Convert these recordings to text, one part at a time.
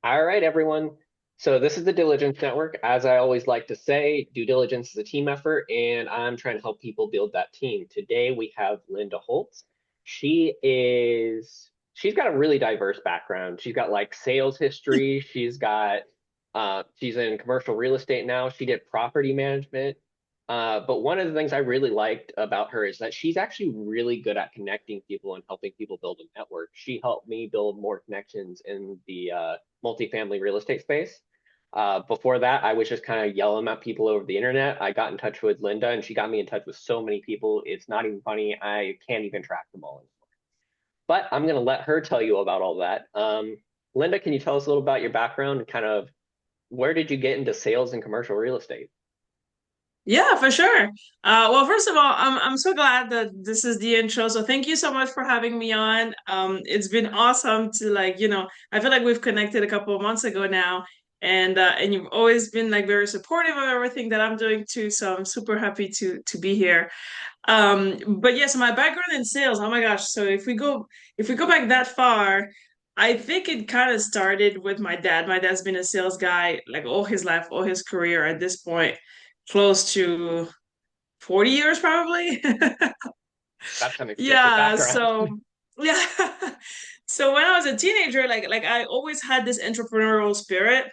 All right, everyone. So this is the Diligence Network. As I always like to say, due diligence is a team effort, and I'm trying to help people build that team. Today we have Linda Holtz. She's got a really diverse background. She's got like sales history. She's in commercial real estate now. She did property management. But one of the things I really liked about her is that she's actually really good at connecting people and helping people build a network. She helped me build more connections in the multifamily real estate space. Before that, I was just kind of yelling at people over the internet. I got in touch with Linda, and she got me in touch with so many people. It's not even funny. I can't even track them all. But I'm going to let her tell you about all that. Linda, can you tell us a little about your background and kind of where did you get into sales and commercial real estate? Yeah, for sure. Well, first of all, I'm so glad that this is the intro. So thank you so much for having me on. It's been awesome to I feel like we've connected a couple of months ago now, and you've always been like very supportive of everything that I'm doing too. So I'm super happy to be here. But yes, my background in sales. Oh my gosh. So if we go back that far, I think it kind of started with my dad. My dad's been a sales guy like all his life, all his career at this point, close to 40 years probably. That's an extensive Yeah, background. so yeah. So when I was a teenager, like I always had this entrepreneurial spirit.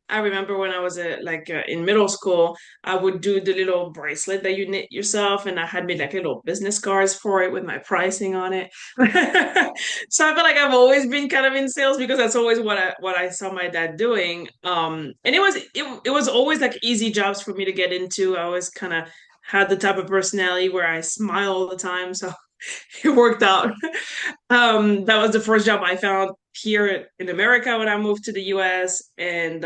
I remember when I was in middle school, I would do the little bracelet that you knit yourself, and I had made like little business cards for it with my pricing on it. So I feel like I've always been kind of in sales because that's always what I saw my dad doing. And it was always like easy jobs for me to get into. I always kind of had the type of personality where I smile all the time, so it worked out. That was the first job I found here in America when I moved to the US. And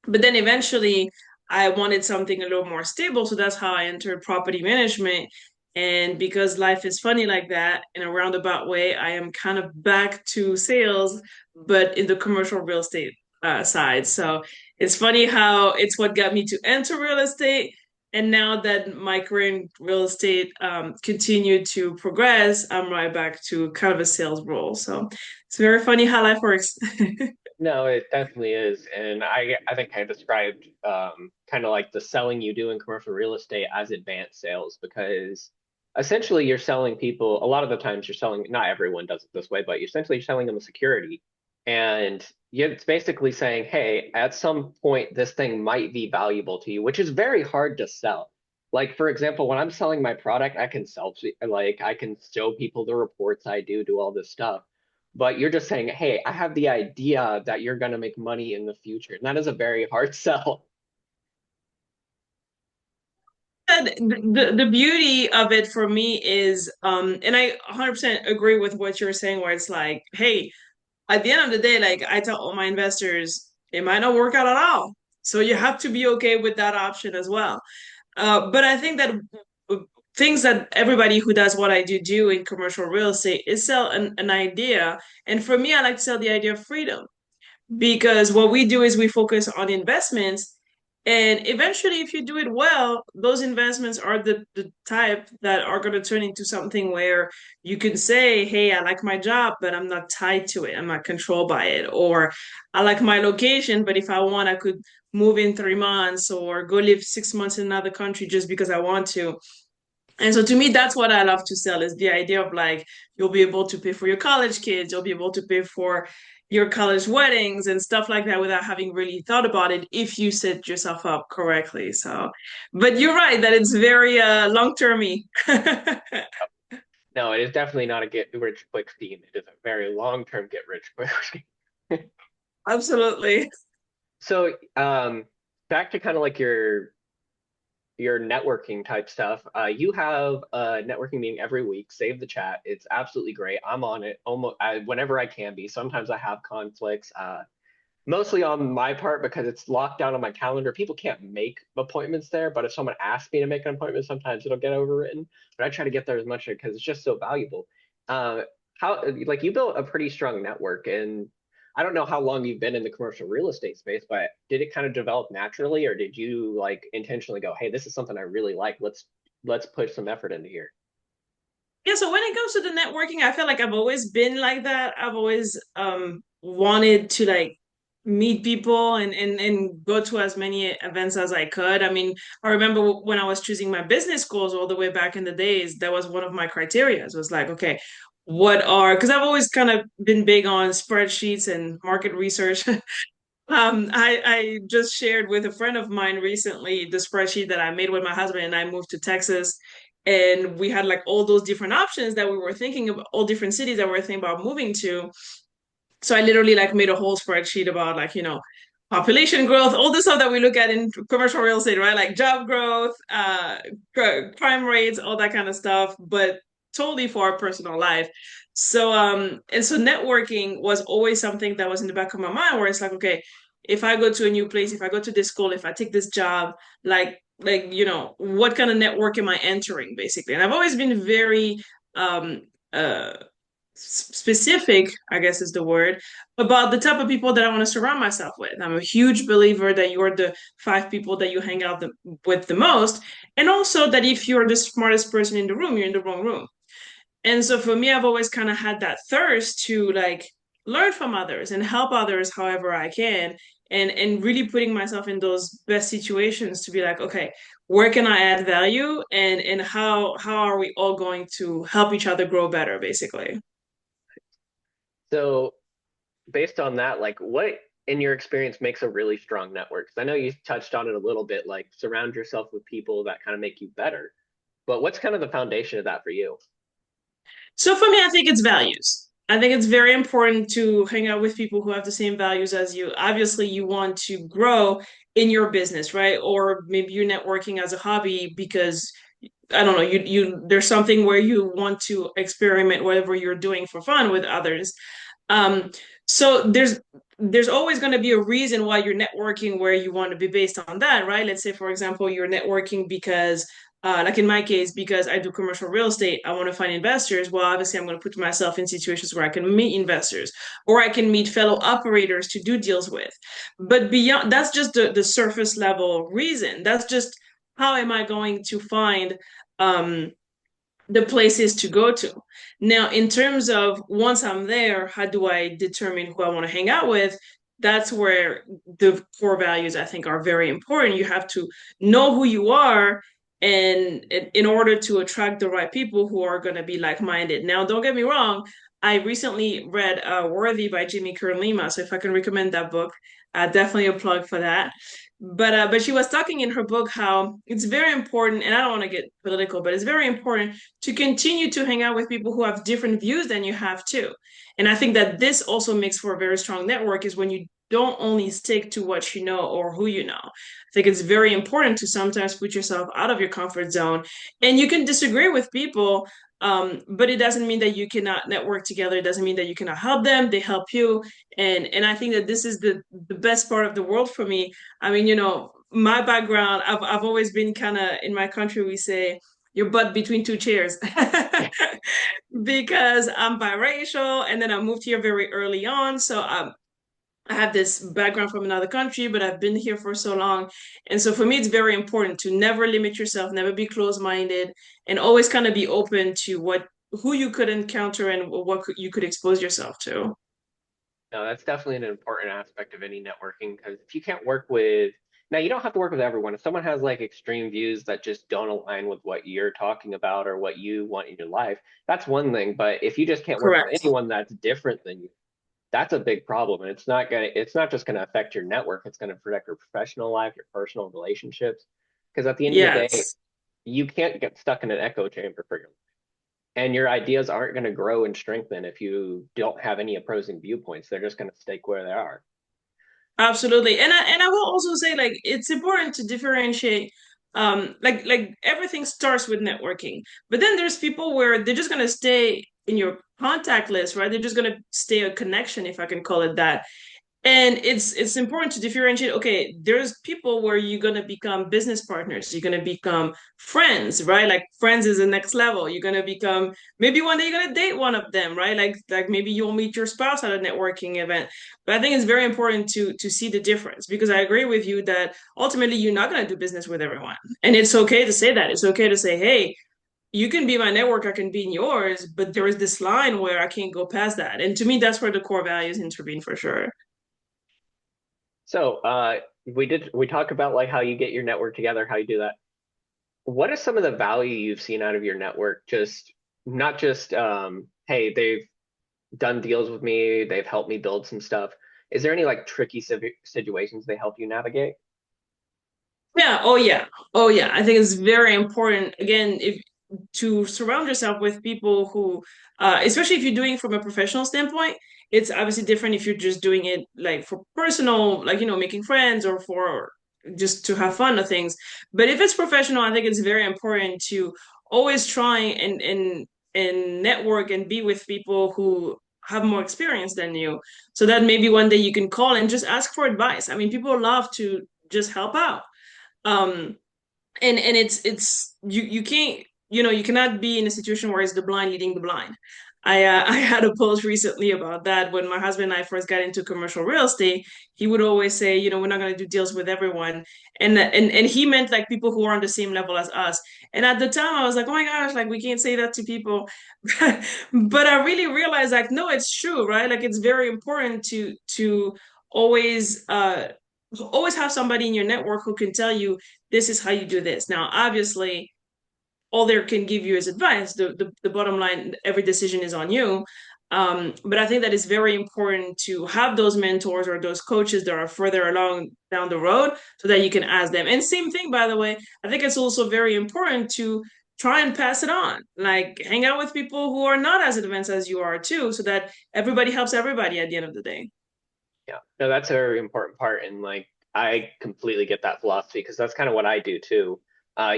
but then eventually I wanted something a little more stable. So that's how I entered property management. And because life is funny like that, in a roundabout way, I am kind of back to sales, but in the commercial real estate side. So it's funny how it's what got me to enter real estate. And now that my career in real estate continued to progress, I'm right back to kind of a sales role. So it's very funny how life works. No, it definitely is. And I think I described kind of like the selling you do in commercial real estate as advanced sales because essentially you're selling people, a lot of the times you're selling, not everyone does it this way, but you're selling them a security. And it's basically saying, hey, at some point this thing might be valuable to you, which is very hard to sell. Like, for example, when I'm selling my product, I can show people the reports I do all this stuff, but you're just saying, hey, I have the idea that you're going to make money in the future. And that is a very hard sell. The beauty of it for me is and I 100% agree with what you're saying where it's like, hey, at the end of the day, like I tell all my investors, it might not work out at all, so you have to be okay with that option as well. But I think that things that everybody who does what I do in commercial real estate is sell an idea. And for me, I like to sell the idea of freedom because what we do is we focus on investments, and eventually if you do it well, those investments are the type that are going to turn into something where you can say, hey, I like my job but I'm not tied to it, I'm not controlled by it, or I like my location but if I want I could move in 3 months or go live 6 months in another country just because I want to. And so to me, that's what I love to sell is the idea of like you'll be able to pay for your college kids, you'll be able to pay for your college weddings and stuff like that without having really thought about it if you set yourself up correctly. So, but you're right that it's very long-termy. No, it is definitely not a get rich quick scheme. It is a very long-term get rich quick scheme. Absolutely. So, back to kind of like your networking type stuff. You have a networking meeting every week. Save the chat. It's absolutely great. I'm on it whenever I can be. Sometimes I have conflicts. Mostly on my part because it's locked down on my calendar. People can't make appointments there, but if someone asks me to make an appointment, sometimes it'll get overwritten. But I try to get there as much because it's just so valuable. Uh, how like you built a pretty strong network, and I don't know how long you've been in the commercial real estate space, but did it kind of develop naturally, or did you like intentionally go, "Hey, this is something I really like. Let's put some effort into here." Yeah, so when it comes to the networking, I feel like I've always been like that. I've always wanted to like meet people and go to as many events as I could. I mean, I remember when I was choosing my business schools all the way back in the days, that was one of my criteria. It was like, okay, what are, because I've always kind of been big on spreadsheets and market research. I just shared with a friend of mine recently the spreadsheet that I made with my husband and I moved to Texas. And we had like all those different options that we were thinking of, all different cities that we were thinking about moving to. So I literally like made a whole spreadsheet about like, population growth, all the stuff that we look at in commercial real estate, right? Like job growth, crime rates, all that kind of stuff, but totally for our personal life. So and so networking was always something that was in the back of my mind where it's like, okay, if I go to a new place, if I go to this school, if I take this job, what kind of network am I entering basically? And I've always been very um uh specific, I guess is the word, about the type of people that I want to surround myself with. I'm a huge believer that you're the five people that you hang out with the most. And also that if you're the smartest person in the room, you're in the wrong room. And so for me, I've always kind of had that thirst to like learn from others and help others however I can. And really putting myself in those best situations to be like, okay, where can I add value and how are we all going to help each other grow better, basically. So based on that, like what in your experience makes a really strong network? 'Cause I know you touched on it a little bit, like surround yourself with people that kind of make you better. But what's kind of the foundation of that for you? So for me, I think it's values. I think it's very important to hang out with people who have the same values as you. Obviously, you want to grow in your business, right? Or maybe you're networking as a hobby because I don't know, you there's something where you want to experiment whatever you're doing for fun with others. Um, so there's always going to be a reason why you're networking where you want to be based on that, right? Let's say, for example, you're networking because, like in my case, because I do commercial real estate, I want to find investors. Well, obviously, I'm going to put myself in situations where I can meet investors or I can meet fellow operators to do deals with. But beyond, that's just the surface level reason. That's just how am I going to find um, the places to go to. Now, in terms of once I'm there, how do I determine who I want to hang out with? That's where the core values I think are very important. You have to know who you are and in order to attract the right people who are going to be like-minded. Now, don't get me wrong, I recently read Worthy by Jimmy Kern Lima. So if I can recommend that book, definitely a plug for that. But she was talking in her book how it's very important, and I don't want to get political, but it's very important to continue to hang out with people who have different views than you have too. And I think that this also makes for a very strong network is when you don't only stick to what you know or who you know. I think it's very important to sometimes put yourself out of your comfort zone. And you can disagree with people, but it doesn't mean that you cannot network together. It doesn't mean that you cannot help them. They help you. And I think that this is the best part of the world for me. I mean, my background, I've always been kind of in my country, we say your butt between two chairs because I'm biracial and then I moved here very early on. So I have this background from another country, but I've been here for so long. And so for me, it's very important to never limit yourself, never be closed-minded, and always kind of be open to who you could encounter and you could expose yourself to. No, that's definitely an important aspect of any networking because if you can't work with, now you don't have to work with everyone. If someone has like extreme views that just don't align with what you're talking about or what you want in your life, that's one thing. But if you just can't work with Correct. anyone that's different than you, that's a big problem. And it's not just gonna affect your network, it's gonna affect your professional life, your personal relationships. Because at the end of the day, Yes. you can't get stuck in an echo chamber for your and your ideas aren't going to grow and strengthen if you don't have any opposing viewpoints. They're just going to stay where they are. Absolutely. And I will also say like it's important to differentiate like everything starts with networking. But then there's people where they're just gonna stay in your contact list, right? They're just gonna stay a connection, if I can call it that. And it's important to differentiate. Okay, there's people where you're gonna become business partners, you're gonna become friends, right? Like friends is the next level. You're gonna become maybe one day you're gonna date one of them, right? Like maybe you'll meet your spouse at a networking event. But I think it's very important to see the difference because I agree with you that ultimately you're not gonna do business with everyone. And it's okay to say that. It's okay to say, hey, you can be my network, I can be in yours, but there is this line where I can't go past that. And to me, that's where the core values intervene for sure. So, we talk about like how you get your network together, how you do that. What is some of the value you've seen out of your network? Just not just hey, they've done deals with me, they've helped me build some stuff. Is there any like tricky situations they help you navigate? Yeah, oh yeah. Oh yeah. I think it's very important again if to surround yourself with people who especially if you're doing it from a professional standpoint, it's obviously different if you're just doing it like for personal, like making friends or for just to have fun or things. But if it's professional, I think it's very important to always try and network and be with people who have more experience than you so that maybe one day you can call and just ask for advice. I mean, people love to just help out. Um, and it's you can't you cannot be in a situation where it's the blind leading the blind. I had a post recently about that when my husband and I first got into commercial real estate. He would always say, we're not going to do deals with everyone, and he meant like people who are on the same level as us. And at the time, I was like, oh my gosh, like we can't say that to people. But I really realized like no, it's true, right? Like it's very important to always always have somebody in your network who can tell you this is how you do this. Now, obviously, all they can give you is advice. The bottom line, every decision is on you. But I think that it's very important to have those mentors or those coaches that are further along down the road so that you can ask them. And same thing, by the way, I think it's also very important to try and pass it on. Like hang out with people who are not as advanced as you are too, so that everybody helps everybody at the end of the day. Yeah, no, that's a very important part, and like I completely get that philosophy because that's kind of what I do too.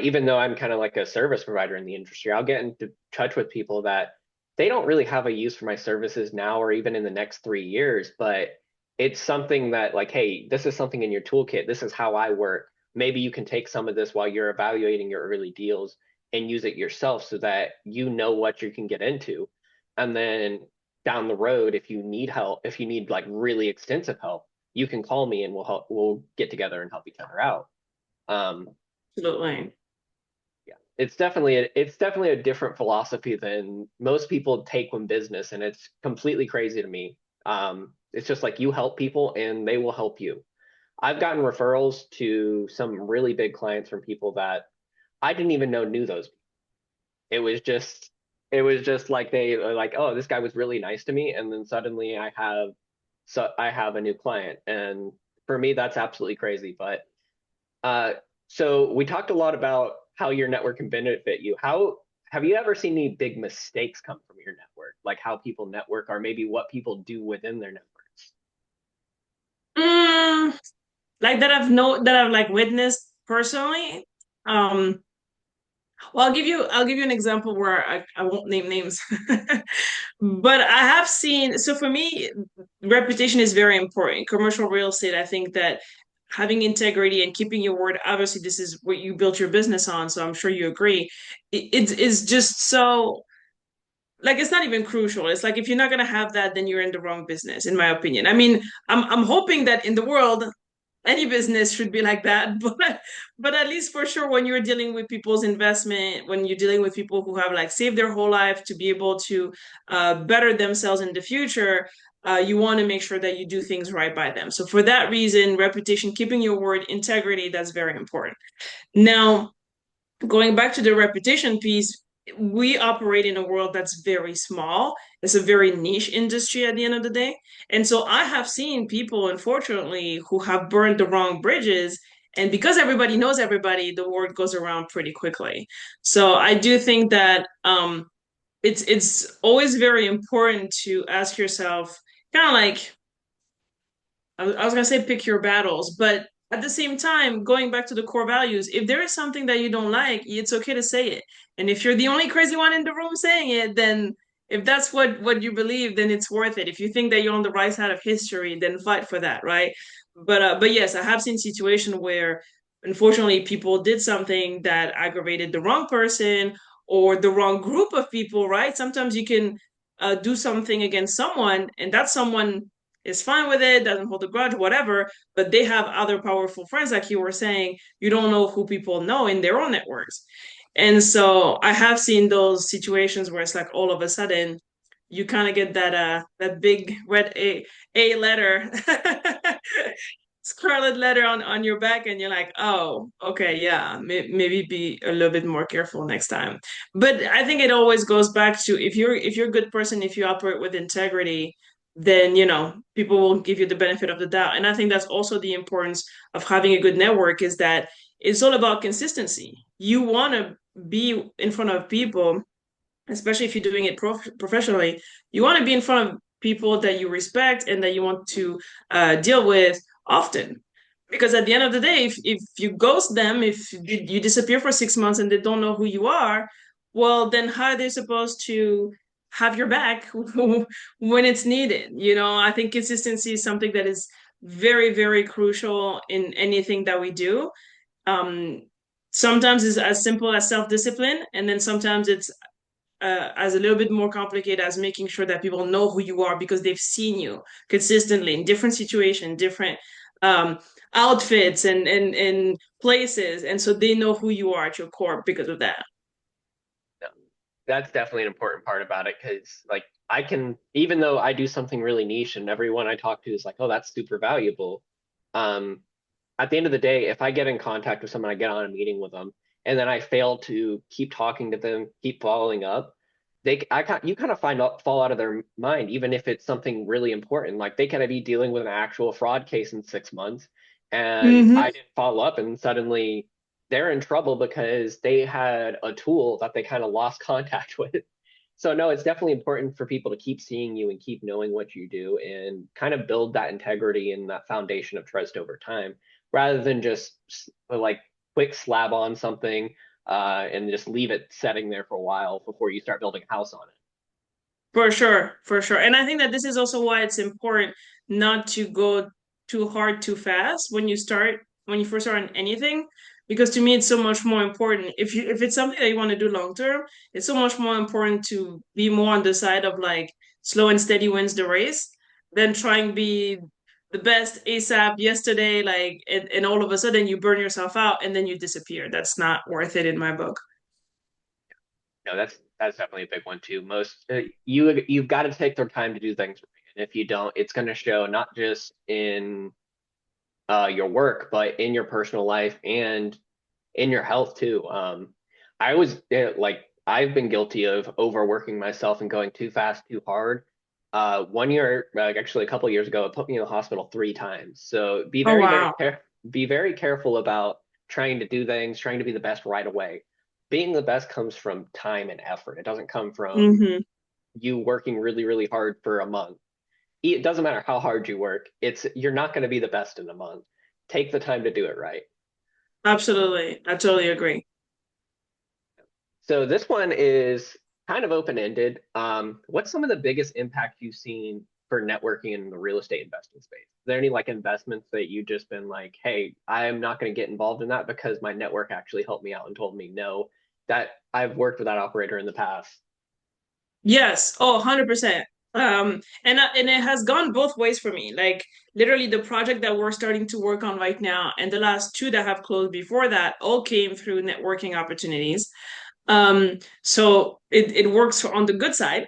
Even though I'm kind of like a service provider in the industry, I'll get into touch with people that they don't really have a use for my services now or even in the next 3 years, but it's something that like, hey, this is something in your toolkit. This is how I work. Maybe you can take some of this while you're evaluating your early deals and use it yourself so that you know what you can get into. And then down the road, if you need help, if you need like really extensive help, you can call me and we'll get together and help each other out. Um, Absolutely. yeah, it's definitely a different philosophy than most people take when business, and it's completely crazy to me. It's just like you help people and they will help you. I've gotten referrals to some really big clients from people that I didn't even know knew those. It was just it was just like they were like, oh, this guy was really nice to me, and then suddenly I have a new client, and for me that's absolutely crazy. But uh, so we talked a lot about how your network can benefit you. How have you ever seen any big mistakes come from your network, like how people network, or maybe what people do within their networks? Mm, like that I've like witnessed personally. Um, well, I'll give you an example where I won't name names. But I have seen, so for me, reputation is very important. Commercial real estate, I think that having integrity and keeping your word, obviously, this is what you built your business on, so I'm sure you agree. It is just so, like, it's not even crucial. It's like if you're not gonna have that, then you're in the wrong business, in my opinion. I mean, I'm hoping that in the world, any business should be like that, but at least for sure when you're dealing with people's investment, when you're dealing with people who have like saved their whole life to be able to better themselves in the future, you want to make sure that you do things right by them. So for that reason, reputation, keeping your word, integrity, that's very important. Now, going back to the reputation piece, we operate in a world that's very small. It's a very niche industry at the end of the day. And so I have seen people, unfortunately, who have burned the wrong bridges. And because everybody knows everybody, the word goes around pretty quickly. So I do think that it's always very important to ask yourself, kind of like I was gonna say pick your battles, but at the same time, going back to the core values, if there is something that you don't like, it's okay to say it. And if you're the only crazy one in the room saying it, then if that's what you believe, then it's worth it. If you think that you're on the right side of history, then fight for that, right? But yes, I have seen situations where unfortunately people did something that aggravated the wrong person or the wrong group of people, right? Sometimes you can do something against someone, and that someone is fine with it, doesn't hold a grudge, whatever, but they have other powerful friends, like you were saying. You don't know who people know in their own networks. And so I have seen those situations where it's like all of a sudden you kind of get that big red A letter scarlet letter on your back, and you're like, oh, okay, yeah, maybe be a little bit more careful next time. But I think it always goes back to if you're a good person, if you operate with integrity, then people will give you the benefit of the doubt. And I think that's also the importance of having a good network, is that it's all about consistency. You want to be in front of people, especially if you're doing it professionally. You want to be in front of people that you respect and that you want to deal with often. Because at the end of the day, if you ghost them, if you disappear for 6 months and they don't know who you are, well, then how are they supposed to have your back when it's needed? I think consistency is something that is very, very crucial in anything that we do. Um, Sometimes it's as simple as self-discipline, and then sometimes it's as a little bit more complicated as making sure that people know who you are because they've seen you consistently in different situations, different um, outfits and places, and so they know who you are at your core because of that. No, that's definitely an important part about it because, like, I can, even though I do something really niche and everyone I talk to is like, oh, that's super valuable. Um, at the end of the day, if I get in contact with someone, I get on a meeting with them, and then I fail to keep talking to them, keep following up, you kind of fall out of their mind, even if it's something really important. Like they could be dealing with an actual fraud case in 6 months, and I Mm-hmm. didn't follow up, and suddenly they're in trouble because they had a tool that they kind of lost contact with. So no, it's definitely important for people to keep seeing you and keep knowing what you do and kind of build that integrity and that foundation of trust over time, rather than just like quick slab on something and just leave it setting there for a while before you start building a house on it. For sure, for sure. And I think that this is also why it's important not to go too hard too fast when you first start on anything, because to me it's so much more important. If it's something that you want to do long term, it's so much more important to be more on the side of like slow and steady wins the race than trying to be the best ASAP yesterday, like and all of a sudden you burn yourself out and then you disappear. That's not worth it in my book. No, that's definitely a big one too. You've got to take their time to do things right. And if you don't, it's going to show not just in your work, but in your personal life and in your health too. I was like, I've been guilty of overworking myself and going too fast, too hard. One year, actually a couple of years ago, it put me in the hospital 3 times. So Oh wow. be very careful about trying to do things, trying to be the best right away. Being the best comes from time and effort. It doesn't come from Hmm. you working really, really hard for a month. It doesn't matter how hard you work. You're not going to be the best in a month. Take the time to do it right. Absolutely. I totally agree. So this one is kind of open-ended. What's some of the biggest impact you've seen for networking in the real estate investing space? Is there any like investments that you've just been like, hey, I'm not going to get involved in that because my network actually helped me out and told me no, that I've worked with that operator in the past. Yes. Oh, 100%. And it has gone both ways for me. Like literally the project that we're starting to work on right now and the last two that have closed before that all came through networking opportunities. So it works on the good side.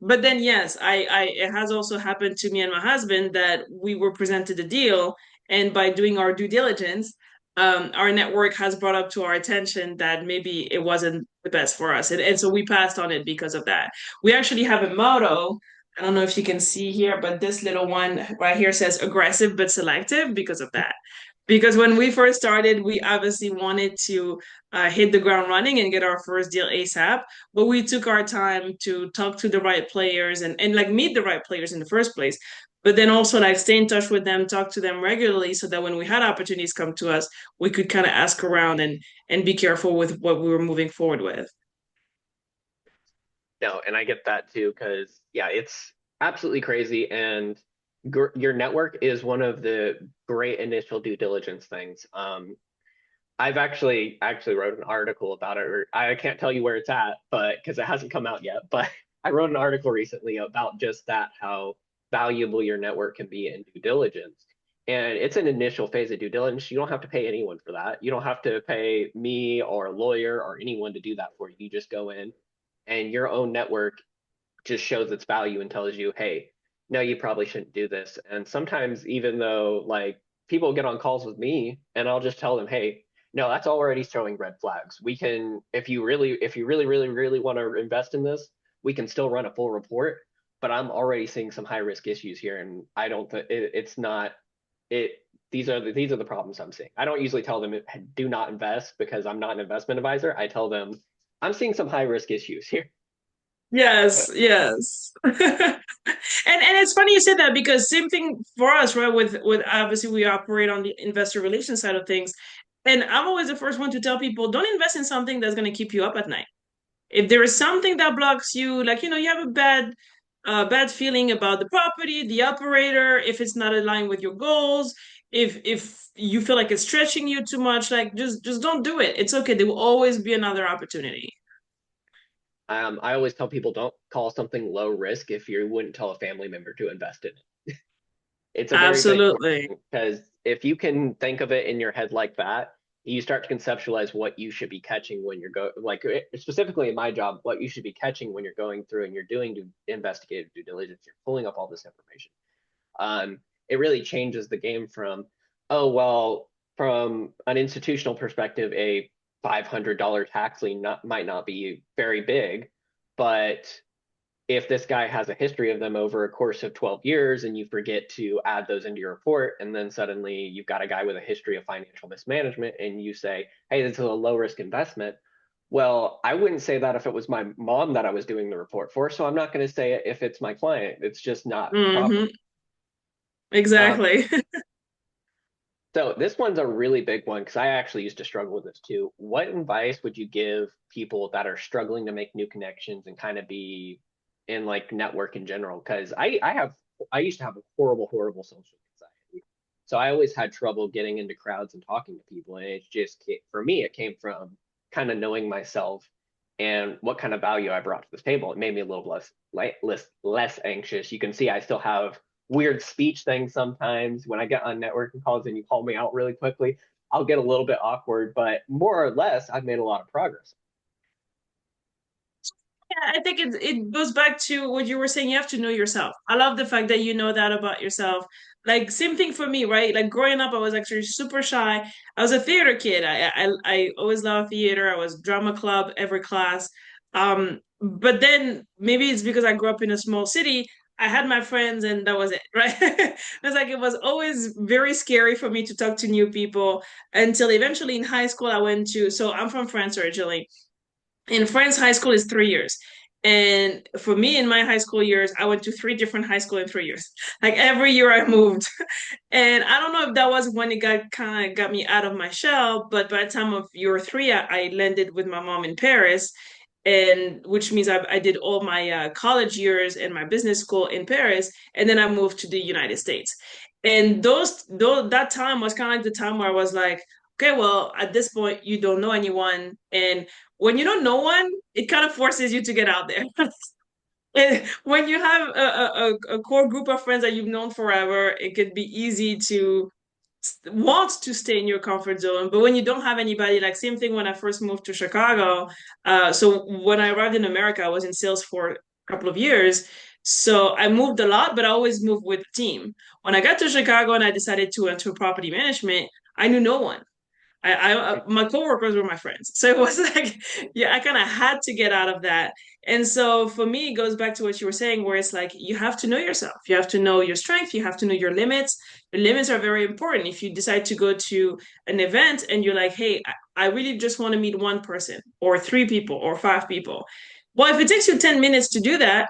But then yes, it has also happened to me and my husband that we were presented a deal, and by doing our due diligence, our network has brought up to our attention that maybe it wasn't the best for us. And so we passed on it because of that. We actually have a motto. I don't know if you can see here, but this little one right here says aggressive but selective because of that. Because when we first started, we obviously wanted to hit the ground running and get our first deal ASAP. But we took our time to talk to the right players and like meet the right players in the first place. But then also like stay in touch with them, talk to them regularly so that when we had opportunities come to us, we could kind of ask around and be careful with what we were moving forward with. No, and I get that too, because yeah, it's absolutely crazy. And your network is one of the great initial due diligence things. I've actually wrote an article about it. Or I can't tell you where it's at, but because it hasn't come out yet. But I wrote an article recently about just that, how valuable your network can be in due diligence. And it's an initial phase of due diligence. You don't have to pay anyone for that. You don't have to pay me or a lawyer or anyone to do that for you. You just go in and your own network just shows its value and tells you, hey, no, you probably shouldn't do this. And sometimes, even though like people get on calls with me and I'll just tell them, hey, no, that's already showing red flags. We can, if you really, really, really want to invest in this, we can still run a full report. But I'm already seeing some high risk issues here, and I don't think it's not it. These are the problems I'm seeing. I don't usually tell them do not invest because I'm not an investment advisor. I tell them I'm seeing some high risk issues here. Yes, yes. And it's funny you said that because same thing for us, right? With obviously we operate on the investor relations side of things. And I'm always the first one to tell people, don't invest in something that's going to keep you up at night. If there is something that blocks you, like, you have a bad feeling about the property, the operator, if it's not aligned with your goals, if you feel like it's stretching you too much, like just don't do it. It's okay. There will always be another opportunity. I always tell people don't call something low risk if you wouldn't tell a family member to invest in it. It's a very big Absolutely. thing because if you can think of it in your head like that, you start to conceptualize what you should be catching when you're specifically in my job, what you should be catching when you're going through and you're doing investigative due diligence. You're pulling up all this information. It really changes the game from, oh, well, from an institutional perspective, a $500 tax lien might not be very big, but if this guy has a history of them over a course of 12 years and you forget to add those into your report, and then suddenly you've got a guy with a history of financial mismanagement and you say, hey, this is a low risk investment. Well, I wouldn't say that if it was my mom that I was doing the report for. So I'm not going to say it if it's my client. It's just not proper. Hmm. Um, Exactly. so this one's a really big one because I actually used to struggle with this too. What advice would you give people that are struggling to make new connections and kind of be in like network in general? Because I used to have a horrible social anxiety. So I always had trouble getting into crowds and talking to people. And it's just for me, it came from kind of knowing myself and what kind of value I brought to the table. It made me a little less anxious. You can see I still have weird speech things sometimes when I get on networking calls and you call me out really quickly. I'll get a little bit awkward, but more or less, I've made a lot of progress. Yeah, I think it goes back to what you were saying. You have to know yourself. I love the fact that you know that about yourself. Like same thing for me, right? Like growing up, I was actually super shy. I was a theater kid. I always loved theater. I was drama club every class. But then maybe it's because I grew up in a small city. I had my friends and that was it, right? It's like it was always very scary for me to talk to new people until eventually in high school I went to. So I'm from France originally. In France, high school is 3 years. And for me, in my high school years, I went to three different high school in 3 years. Like every year I moved. And I don't know if that was when it got kind of got me out of my shell, but by the time of year three, I landed with my mom in Paris, and which means I did all my college years and my business school in Paris, and then I moved to the United States. And those that time was kind of like the time where I was like, okay, well, at this point, you don't know anyone, and when you don't know one, it kind of forces you to get out there. And when you have a core group of friends that you've known forever, it could be easy to want to stay in your comfort zone. But when you don't have anybody, like same thing when I first moved to Chicago. So when I arrived in America, I was in sales for a couple of years. So I moved a lot, but I always moved with a team. When I got to Chicago and I decided to enter property management, I knew no one. My coworkers were my friends. So it was like, yeah, I kind of had to get out of that. And so for me, it goes back to what you were saying, where it's like you have to know yourself. You have to know your strength. You have to know your limits. The limits are very important. If you decide to go to an event and you're like, hey, I really just want to meet one person or three people or five people. Well, if it takes you 10 minutes to do that,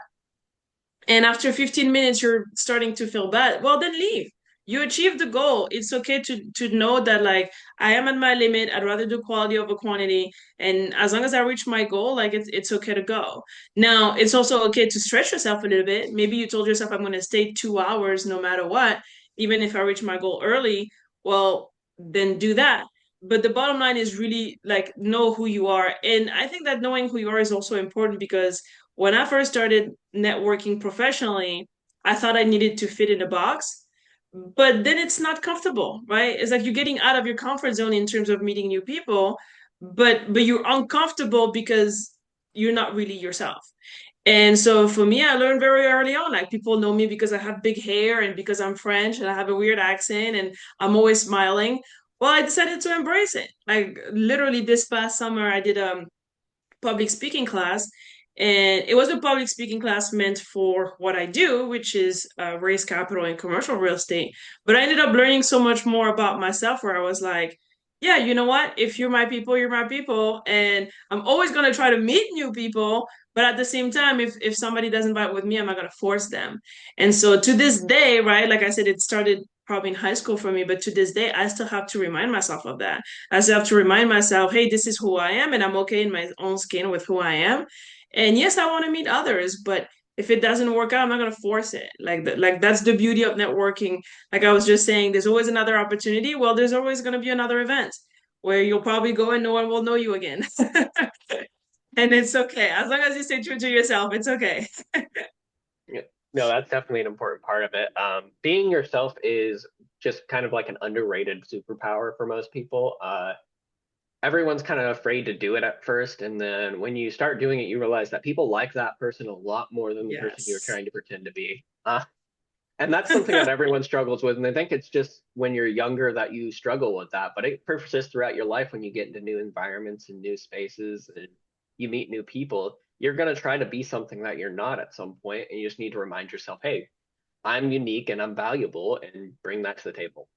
and after 15 minutes you're starting to feel bad, well then leave. You achieved the goal. It's okay to know that, like, I am at my limit. I'd rather do quality over quantity, and as long as I reach my goal, like it's okay to go. Now it's also okay to stretch yourself a little bit. Maybe you told yourself I'm going to stay 2 hours no matter what, even if I reach my goal early. Well, then do that. But the bottom line is really like know who you are, and I think that knowing who you are is also important because when I first started networking professionally, I thought I needed to fit in a box, but then it's not comfortable, right? It's like you're getting out of your comfort zone in terms of meeting new people, but you're uncomfortable because you're not really yourself. And so for me, I learned very early on, like people know me because I have big hair and because I'm French and I have a weird accent and I'm always smiling. Well, I decided to embrace it. Like literally this past summer, I did public speaking class. And it was a public speaking class meant for what I do, which is raise capital in commercial real estate. But I ended up learning so much more about myself where I was like, yeah, you know what? If you're my people, you're my people. And I'm always going to try to meet new people. But at the same time, if somebody doesn't vibe with me, I'm not going to force them. And so to this day, right, like I said, it started probably in high school for me, but to this day, I still have to remind myself of that. I still have to remind myself, hey, this is who I am, and I'm okay in my own skin with who I am. And yes, I want to meet others, but if it doesn't work out, I'm not gonna force it. Like that's the beauty of networking. Like I was just saying, there's always another opportunity. Well, there's always gonna be another event where you'll probably go and no one will know you again. And it's okay. As long as you stay true to yourself, it's okay. Yeah. No, that's definitely an important part of it. Being yourself is just kind of like an underrated superpower for most people. Everyone's kind of afraid to do it at first, and then when you start doing it, you realize that people like that person a lot more than the person you're Yes. trying to pretend to be. And that's something that everyone struggles with, and I think it's just when you're younger that you struggle with that, but it persists throughout your life when you get into new environments and new spaces and you meet new people. You're going to try to be something that you're not at some point, and you just need to remind yourself, hey, I'm unique and I'm valuable, and bring that to the table.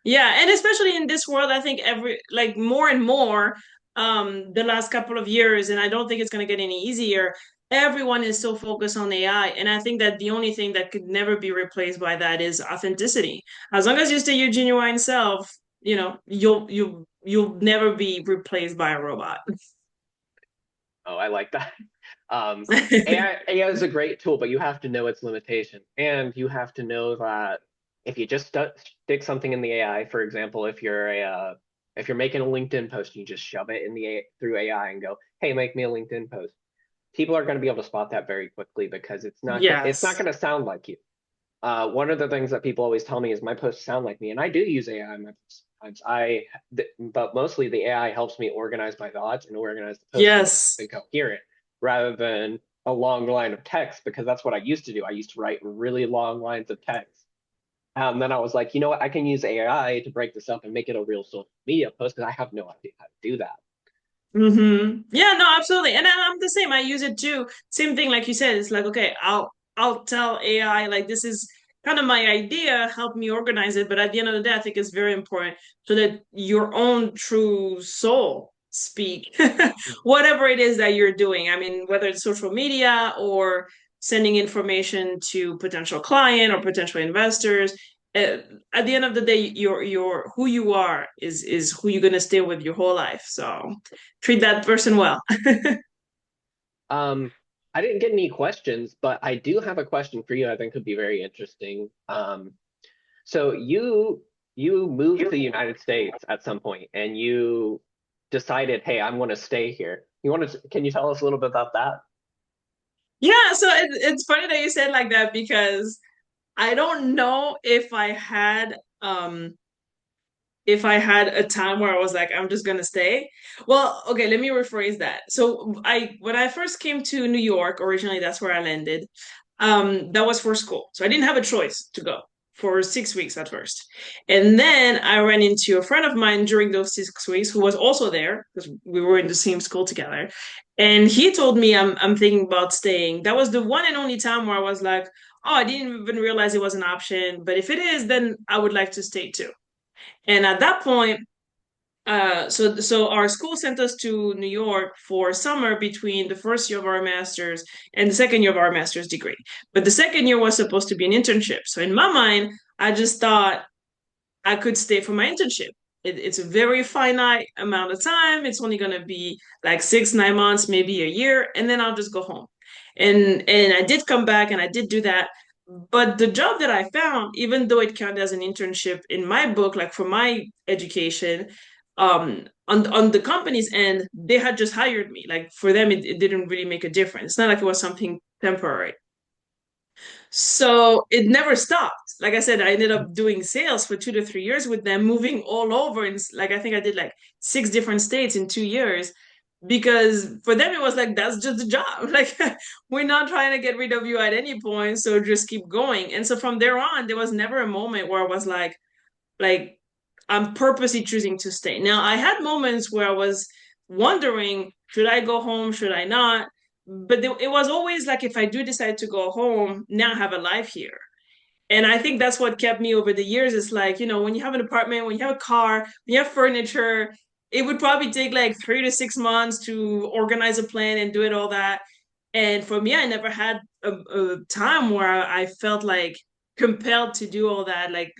Yeah, and especially in this world, I think every like more and more the last couple of years, and I don't think it's going to get any easier. Everyone is so focused on AI, and I think that the only thing that could never be replaced by that is authenticity. As long as you stay your genuine self, you'll never be replaced by a robot. Oh, I like that. Um, AI is a great tool, but you have to know its limitation, and you have to know that if you just stick something in the AI, for example, if you're making a LinkedIn post, you just shove it in through AI and go, "Hey, make me a LinkedIn post." People are going to be able to spot that very quickly because it's not Yes. going to sound like you. One of the things that people always tell me is my posts sound like me, and I do use AI in my posts sometimes. But mostly the AI helps me organize my thoughts and organize the post so it's Yes. coherent rather than a long line of text because that's what I used to do. I used to write really long lines of text. And then I was like, you know what? I can use AI to break this up and make it a real social media post because I have no idea how to do that. Yeah, no, absolutely. And I'm the same. I use it too. Same thing, like you said, it's like, okay, I'll tell AI like this is kind of my idea, help me organize it. But at the end of the day, I think it's very important so that your own true soul speak, whatever it is that you're doing. I mean, whether it's social media or sending information to potential client or potential investors, uh, at the end of the day, your who you are is who you're gonna stay with your whole life. So treat that person well. Um, I didn't get any questions, but I do have a question for you I think could be very interesting. So you moved to the United States at some point and you decided, hey, I'm going to stay here. Can you tell us a little bit about that? Yeah, so it's funny that you said like that because I don't know if I had a time where I was like, I'm just gonna stay. Well, okay, let me rephrase that. So I when I first came to New York, originally that's where I landed. That was for school. So I didn't have a choice to go for 6 weeks at first. And then I ran into a friend of mine during those 6 weeks who was also there because we were in the same school together. And he told me I'm thinking about staying. That was the one and only time where I was like, oh, I didn't even realize it was an option. But if it is, then I would like to stay too. And at that point, so our school sent us to New York for summer between the first year of our master's and the second year of our master's degree. But the second year was supposed to be an internship. So in my mind, I just thought I could stay for my internship. It's a very finite amount of time. It's only going to be like 6, 9 months, maybe a year, and then I'll just go home. And I did come back and I did do that. But the job that I found, even though it counted as an internship in my book, like for my education, on the company's end, they had just hired me. Like for them, it didn't really make a difference. It's not like it was something temporary. So it never stopped. Like I said, I ended up doing sales for 2 to 3 years with them, moving all over. And like I think I did like 6 different states in 2 years because for them it was like that's just the job. Like we're not trying to get rid of you at any point, so just keep going. And so from there on, there was never a moment where I was like I'm purposely choosing to stay. Now I had moments where I was wondering, should I go home? Should I not? But it was always like if I do decide to go home, now I have a life here. And I think that's what kept me over the years. Is like, when you have an apartment, when you have a car, when you have furniture, it would probably take like 3 to 6 months to organize a plan and do it all that. And for me, I never had a time where I felt like compelled to do all that. Like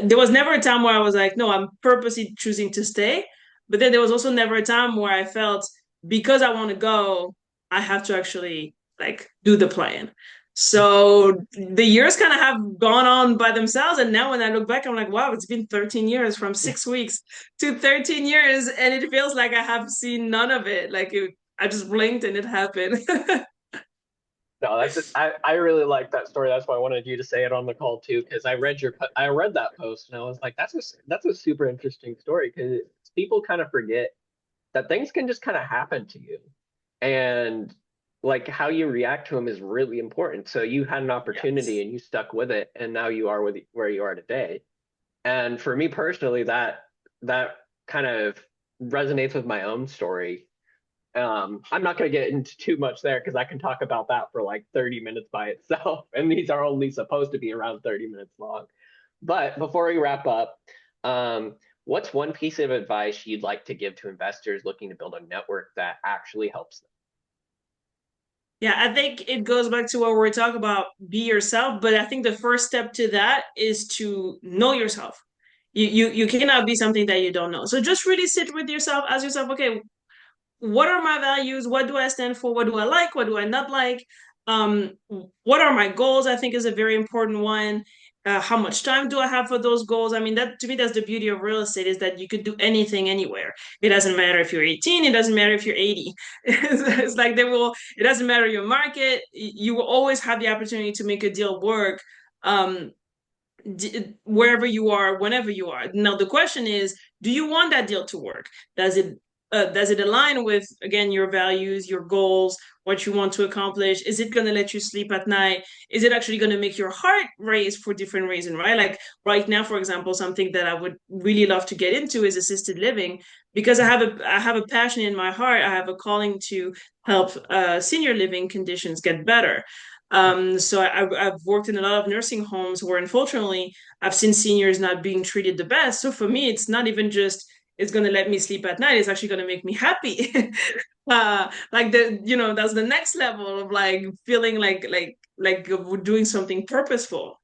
there was never a time where I was like, no, I'm purposely choosing to stay. But then there was also never a time where I felt because I want to go, I have to actually like do the plan. So the years kind of have gone on by themselves. And now when I look back, I'm like, wow, it's been 13 years from 6 weeks to 13 years. And it feels like I have seen none of it. I just blinked and it happened. No, I really like that story. That's why I wanted you to say it on the call too, because I read that post and I was like, that's a super interesting story because people kind of forget that things can just kind of happen to you, and like how you react to them is really important. So you had an opportunity Yes. and you stuck with it, and now you are where you are today. And for me personally, that kind of resonates with my own story. I'm not going to get into too much there because I can talk about that for like 30 minutes by itself. And these are only supposed to be around 30 minutes long. But before we wrap up, what's one piece of advice you'd like to give to investors looking to build a network that actually helps them? Yeah, I think it goes back to what we're talking about, be yourself. But I think the first step to that is to know yourself. You cannot be something that you don't know. So just really sit with yourself, ask yourself, okay, what are my values? What do I stand for? What do I like? What do I not like? Um, what are my goals? I think is a very important one. How much time do I have for those goals? I mean, that to me, that's the beauty of real estate is that you could do anything anywhere. It doesn't matter if you're 18. It doesn't matter if you're 80. It's like it doesn't matter your market. You will always have the opportunity to make a deal work. Um, wherever you are, whenever you are. Now the question is, do you want that deal to work? Does it align with again your values, your goals, what you want to accomplish? Is it going to let you sleep at night? Is it actually going to make your heart race for different reasons, right? Like right now, for example, something that I would really love to get into is assisted living because I have a passion in my heart. I have a calling to help senior living conditions get better. So I've worked in a lot of nursing homes where unfortunately I've seen seniors not being treated the best. So for me, it's not even just it's going to let me sleep at night. It's actually going to make me happy. That's the next level of like feeling like we're doing something purposeful.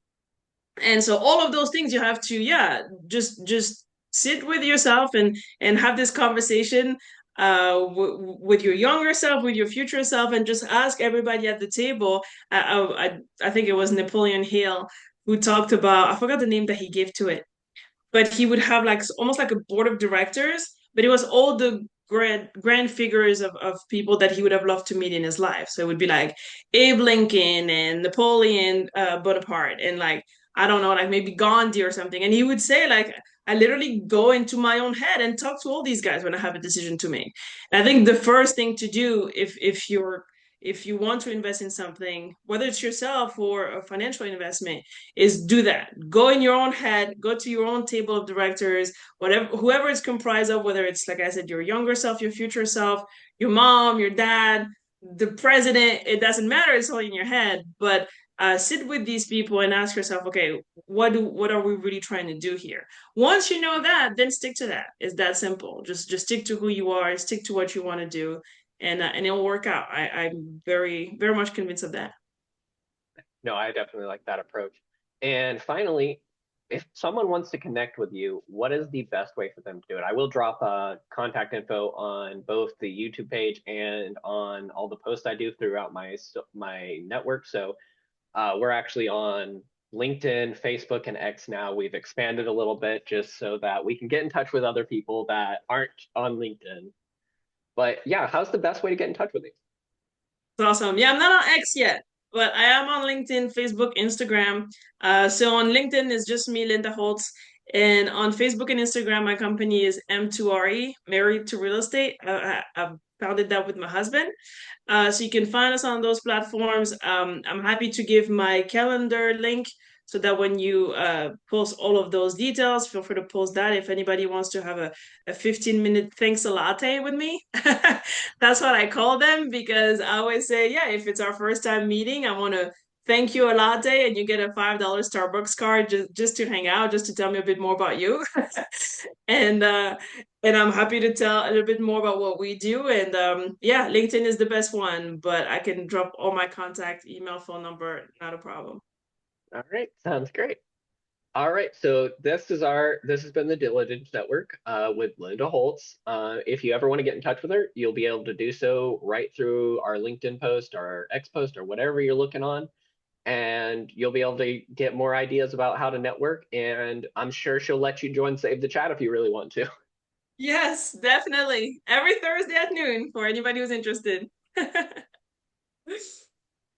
And so all of those things you have to, yeah, just sit with yourself and have this conversation with your younger self, with your future self, and just ask everybody at the table. I think it was Napoleon Hill who talked about, I forgot the name that he gave to it, but he would have like almost like a board of directors, but it was all the grand figures of people that he would have loved to meet in his life. So it would be like Abe Lincoln and Napoleon Bonaparte and like I don't know, like maybe Gandhi or something. And he would say like I literally go into my own head and talk to all these guys when I have a decision to make. And I think the first thing to do if you want to invest in something, whether it's yourself or a financial investment, is do that. Go in your own head, go to your own table of directors, whatever whoever it's comprised of, whether it's like I said, your younger self, your future self, your mom, your dad, the president, it doesn't matter, it's all in your head. But sit with these people and ask yourself, okay, what are we really trying to do here? Once you know that, then stick to that. It's that simple. Just stick to who you are, stick to what you want to do, and it'll work out. I'm very very much convinced of that. No, I definitely like that approach. And finally, if someone wants to connect with you, what is the best way for them to do it? I will drop contact info on both the YouTube page and on all the posts I do throughout my network. So we're actually on LinkedIn, Facebook, and X now. We've expanded a little bit just so that we can get in touch with other people that aren't on LinkedIn. But yeah, how's the best way to get in touch with you? It's awesome. Yeah, I'm not on X yet, but I am on LinkedIn, Facebook, Instagram. So on LinkedIn is just me, Linda Holtz, And on Facebook and Instagram, my company is M2RE, Married to Real Estate. I founded that with my husband. So you can find us on those platforms. I'm happy to give my calendar link so that when you post all of those details, feel free to post that. If anybody wants to have a 15-minute thanks a latte with me, that's what I call them because I always say, yeah, if it's our first time meeting, I want to thank you a latte and you get a $5 Starbucks card just to hang out, just to tell me a bit more about you. and and I'm happy to tell a little bit more about what we do. And yeah, LinkedIn is the best one, but I can drop all my contact, email, phone number, not a problem. All right, sounds great. All right, so this has been the Diligence Network with Linda Holtz. If you ever want to get in touch with her, you'll be able to do so right through our LinkedIn post or our X post or whatever you're looking on, and you'll be able to get more ideas about how to network. And I'm sure she'll let you join Save the Chat if you really want to. Yes, definitely. Every Thursday at noon for anybody who's interested.